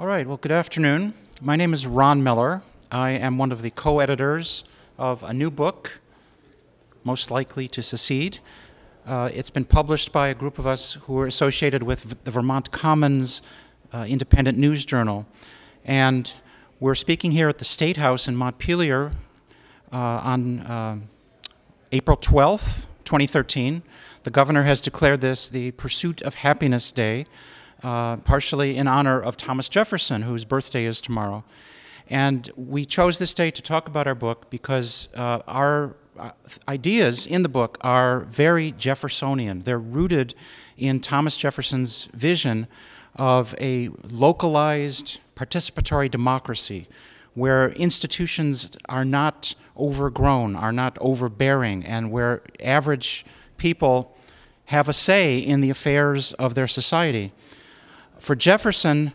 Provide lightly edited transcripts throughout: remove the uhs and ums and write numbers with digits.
All right, well, good afternoon. My name is Ron Miller. I am one of the co-editors of a new book, Most Likely to Secede. It's been published by a group of us who are associated with the Vermont Commons Independent News Journal. And we're speaking here at the State House in Montpelier on April 12th, 2013. The governor has declared this the Pursuit of Happiness Day, partially in honor of Thomas Jefferson, whose birthday is tomorrow. And we chose this day to talk about our book because our ideas in the book are very Jeffersonian. They're rooted in Thomas Jefferson's vision of a localized participatory democracy where institutions are not overgrown, are not overbearing, and where average people have a say in the affairs of their society. For Jefferson,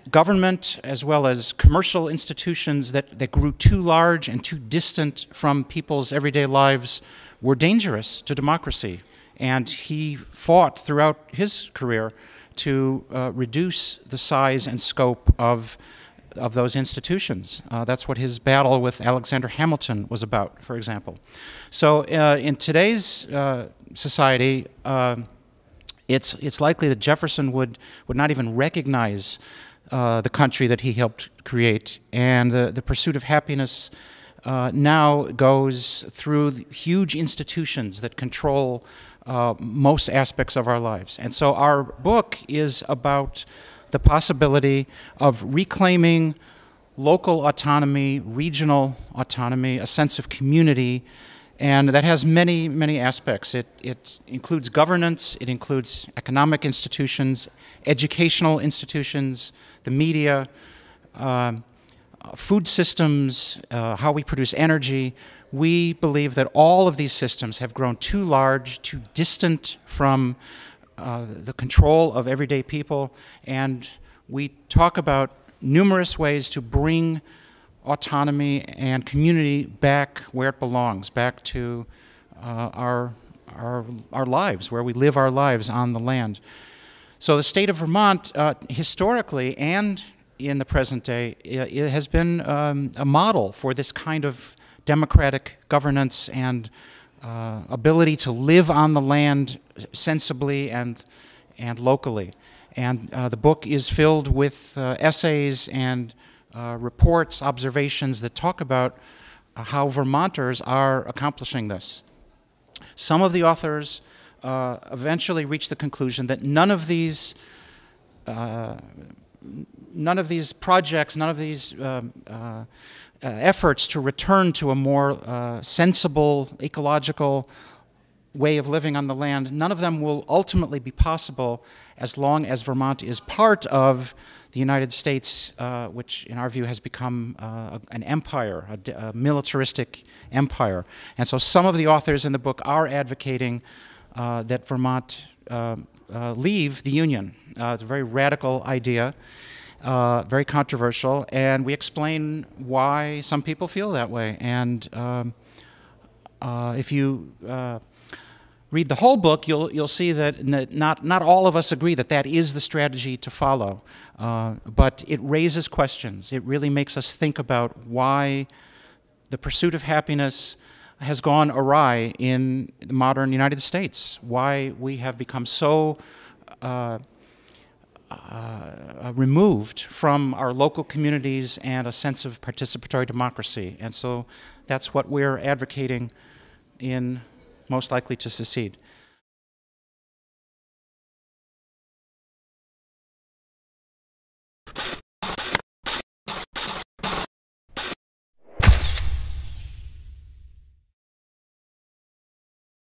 government as well as commercial institutions that grew too large and too distant from people's everyday lives were dangerous to democracy. And he fought throughout his career to reduce the size and scope of those institutions. That's what his battle with Alexander Hamilton was about, for example. So in today's society, it's likely that Jefferson would not even recognize the country that he helped create. And the pursuit of happiness now goes through huge institutions that control most aspects of our lives. And so our book is about the possibility of reclaiming local autonomy, regional autonomy, a sense of community, and that has many, many aspects. It includes governance, it includes economic institutions, educational institutions, the media, food systems, how we produce energy. We believe that all of these systems have grown too large, too distant from the control of everyday people, and we talk about numerous ways to bring autonomy and community back where it belongs, back to our lives, where we live our lives on the land. So the state of Vermont, historically and in the present day, it has been a model for this kind of democratic governance and ability to live on the land sensibly and locally. And the book is filled with essays and reports, observations that talk about how Vermonters are accomplishing this. Some of the authors eventually reach the conclusion that none of these projects, none of these efforts to return to a more sensible, ecological way of living on the land, none of them will ultimately be possible as long as Vermont is part of the United States, which in our view has become an empire, a militaristic empire. And so some of the authors in the book are advocating that Vermont leave the Union. It's a very radical idea, very controversial, and we explain why some people feel that way. And if you read the whole book, you'll see that not all of us agree that is the strategy to follow. But it raises questions. It really makes us think about why the pursuit of happiness has gone awry in the modern United States, why we have become so removed from our local communities and a sense of participatory democracy. And so that's what we're advocating in Most Likely to Secede.